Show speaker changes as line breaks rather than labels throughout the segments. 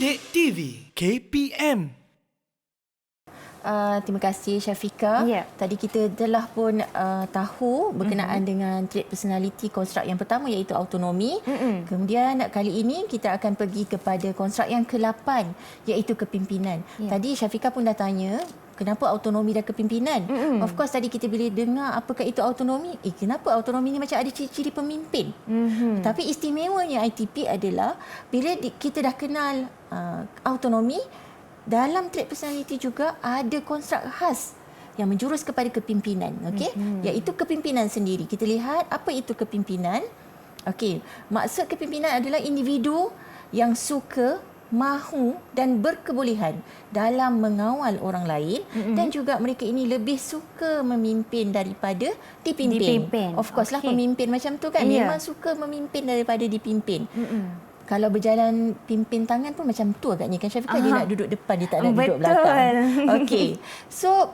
Didik TV KPM.
Terima kasih Syafiqah.
Ya.
Tadi kita telah pun tahu berkenaan dengan trait personality konstruk yang pertama iaitu autonomi. Kemudian kali ini kita akan pergi kepada konstruk yang ke-8 iaitu kepimpinan.
Ya.
Tadi Syafiqah pun dah tanya kenapa autonomi dan kepimpinan. Of course tadi kita bila dengar apakah itu autonomi, kenapa autonomi ni macam ada ciri-ciri pemimpin. Tapi istimewanya ITP adalah bila kita dah kenal autonomi, dalam trait personality juga ada konstruk khas yang menjurus kepada kepimpinan, okey? Iaitu kepimpinan sendiri. Kita lihat apa itu kepimpinan. Okey, maksud kepimpinan adalah individu yang suka, mahu dan berkebolehan dalam mengawal orang lain dan juga mereka ini lebih suka memimpin daripada dipimpin. Of course lah pemimpin macam tu kan, memang suka memimpin daripada dipimpin. Kalau berjalan pimpin tangan pun macam tu agaknya kan Syafiqah, dia nak duduk depan, dia tak nak duduk belakang. Okey. So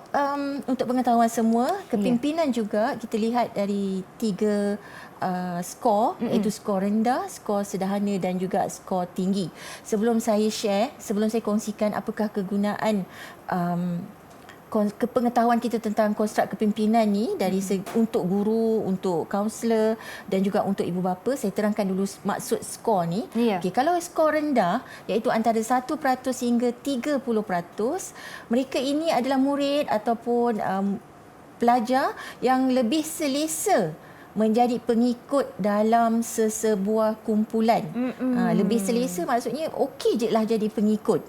untuk pengetahuan semua, kepimpinan juga kita lihat dari 3 skor, iaitu skor rendah, skor sederhana dan juga skor tinggi. Sebelum saya kongsikan apakah kegunaan kepengetahuan kita tentang konstruk kepimpinan ni dari untuk guru, untuk kaunselor dan juga untuk ibu bapa, saya terangkan dulu maksud skor ni. Okey, kalau skor rendah iaitu antara 1% hingga 30%, mereka ini adalah murid ataupun pelajar yang lebih selesa menjadi pengikut dalam sesebuah kumpulan. Lebih selesa maksudnya okey je lah jadi pengikut.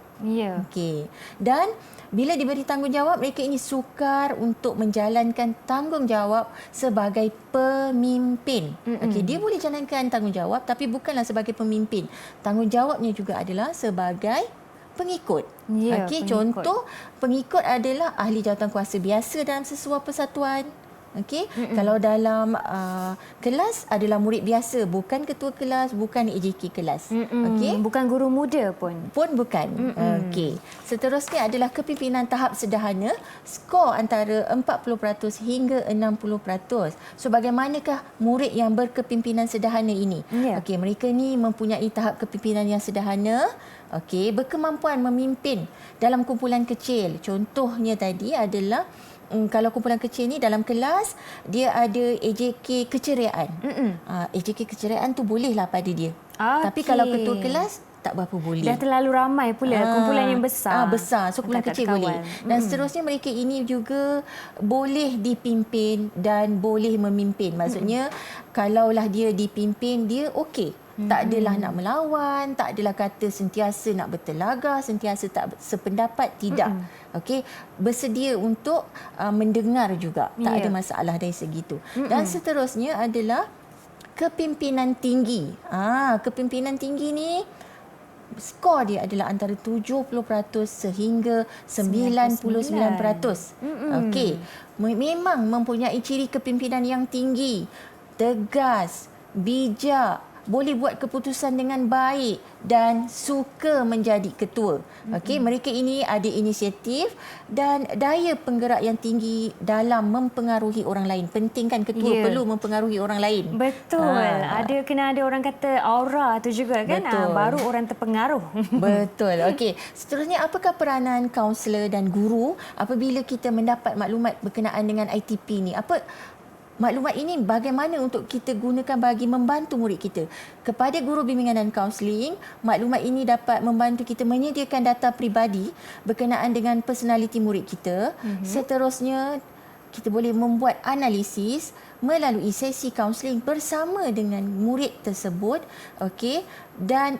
Okey. Dan bila diberi tanggungjawab, mereka ini sukar untuk menjalankan tanggungjawab sebagai pemimpin. Okey, dia boleh jalankan tanggungjawab tapi bukanlah sebagai pemimpin. Tanggungjawabnya juga adalah sebagai pengikut. Okey, contoh pengikut adalah ahli jawatankuasa biasa dalam sesebuah persatuan. Okey, kalau dalam kelas adalah murid biasa, bukan ketua kelas, bukan AJK kelas. Okey,
bukan guru muda pun
bukan. Okey, seterusnya adalah kepimpinan tahap sederhana, skor antara 40% hingga 60%. So bagaimanakah murid yang berkepimpinan sederhana ini? Okey, mereka ni mempunyai tahap kepimpinan yang sederhana. Okey, berkemampuan memimpin dalam kumpulan kecil. Contohnya tadi adalah kalau kumpulan kecil ni dalam kelas dia ada AJK keceriaan. AJK keceriaan tu bolehlah pada dia. Tapi kalau ketua kelas tak berapa boleh.
Dah terlalu ramai pula kumpulan yang besar.
Besar. So kumpulan kecil boleh. Dan seterusnya mereka ini juga boleh dipimpin dan boleh memimpin. Maksudnya kalaulah dia dipimpin, dia okey. Tak adalah nak melawan, tak adalah kata sentiasa nak bertelaga, sentiasa tak sependapat, tidak. Okey, bersedia untuk mendengar juga. Tak ada masalah dari segi itu. Dan seterusnya adalah kepimpinan tinggi. Kepimpinan tinggi ni skor dia adalah antara 70% sehingga 99%. Okey, memang mempunyai ciri kepimpinan yang tinggi, tegas, bijak, boleh buat keputusan dengan baik dan suka menjadi ketua. Okey, mereka ini ada inisiatif dan daya penggerak yang tinggi dalam mempengaruhi orang lain. Penting kan ketua perlu mempengaruhi orang lain.
Betul. Kena ada orang kata aura tu juga kan. Baru orang terpengaruh.
Betul. Okey, seterusnya apakah peranan kaunselor dan guru apabila kita mendapat maklumat berkenaan dengan ITP ni? Maklumat ini bagaimana untuk kita gunakan bagi membantu murid kita. Kepada guru bimbingan dan kaunseling, maklumat ini dapat membantu kita menyediakan data peribadi berkenaan dengan personaliti murid kita. Seterusnya, kita boleh membuat analisis melalui sesi kaunseling bersama dengan murid tersebut. Okey, dan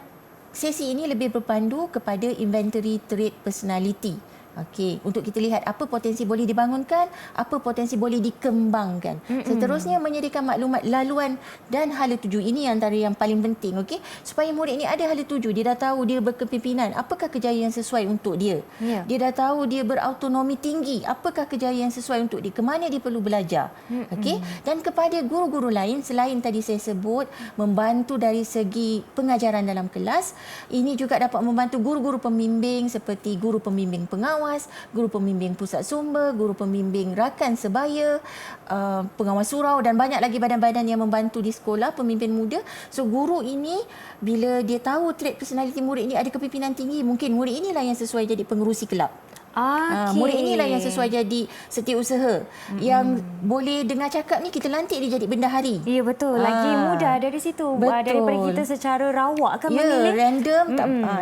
sesi ini lebih berpandu kepada inventory trait personality. Okey, untuk kita lihat apa potensi boleh dibangunkan, apa potensi boleh dikembangkan. Seterusnya menyediakan maklumat laluan dan hala tuju. Ini antara yang paling penting, okey. Supaya murid ini ada hala tuju, dia dah tahu dia berkepimpinan, apakah kejayaan yang sesuai untuk dia. Dia dah tahu dia berautonomi tinggi, apakah kejayaan yang sesuai untuk dia, ke mana dia perlu belajar. Okey, dan kepada guru-guru lain selain tadi saya sebut membantu dari segi pengajaran dalam kelas, ini juga dapat membantu guru-guru pembimbing seperti guru pembimbing pengawal pengawas, guru pembimbing pusat sumber, guru pembimbing rakan sebaya, pengawas surau dan banyak lagi badan-badan yang membantu di sekolah, pemimpin muda. So guru ini bila dia tahu trait personality murid ini ada kepimpinan tinggi, mungkin murid inilah yang sesuai jadi pengerusi kelab. Murid inilah yang sesuai jadi setiausaha. Yang boleh dengar cakap ni kita lantik dia jadi bendahari.
Ya betul. Lagi mudah dari situ.
Betul.
Daripada kita secara rawak kan
ya,
memilih.
random.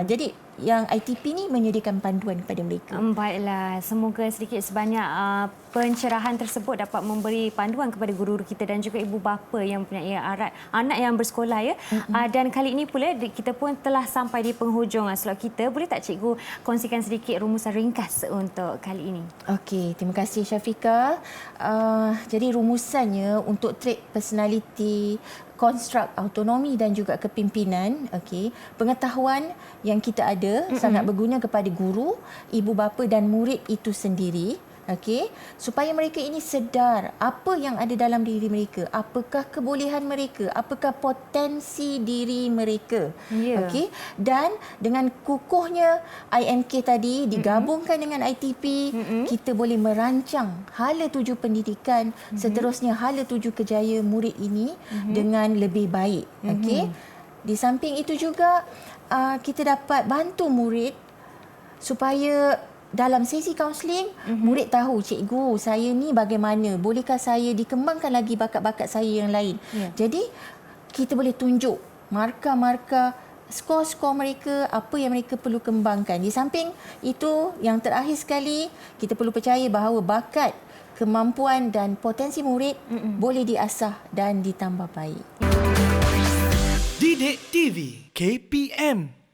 Jadi yang ITP ni menyediakan panduan kepada mereka.
Baiklah, semoga sedikit sebanyak pencerahan tersebut dapat memberi panduan kepada guru-guru kita dan juga ibu bapa yang mempunyai anak yang bersekolah ya. Dan kali ini pula kita pun telah sampai di penghujung slot kita. Boleh tak cikgu kongsikan sedikit rumusan ringkas untuk kali ini?
Okey, terima kasih Syafiqah. Jadi rumusannya untuk trait personality, konstruk autonomi dan juga kepimpinan, okey, pengetahuan yang kita ada sangat berguna kepada guru, ibu bapa dan murid itu sendiri. Okey, supaya mereka ini sedar apa yang ada dalam diri mereka, apakah kebolehan mereka, apakah potensi diri mereka. Okey, dan dengan kukuhnya IMK tadi digabungkan dengan ITP, kita boleh merancang hala tuju pendidikan, seterusnya hala tuju kerjaya murid ini dengan lebih baik. Okey, di samping itu juga kita dapat bantu murid supaya dalam sesi kaunseling, murid tahu, cikgu, saya ni bagaimana? Bolehkah saya dikembangkan lagi bakat-bakat saya yang lain? Jadi, kita boleh tunjuk markah-markah, skor-skor mereka, apa yang mereka perlu kembangkan. Di samping itu, yang terakhir sekali, kita perlu percaya bahawa bakat, kemampuan dan potensi murid boleh diasah dan ditambah baik.
Didik TV KPM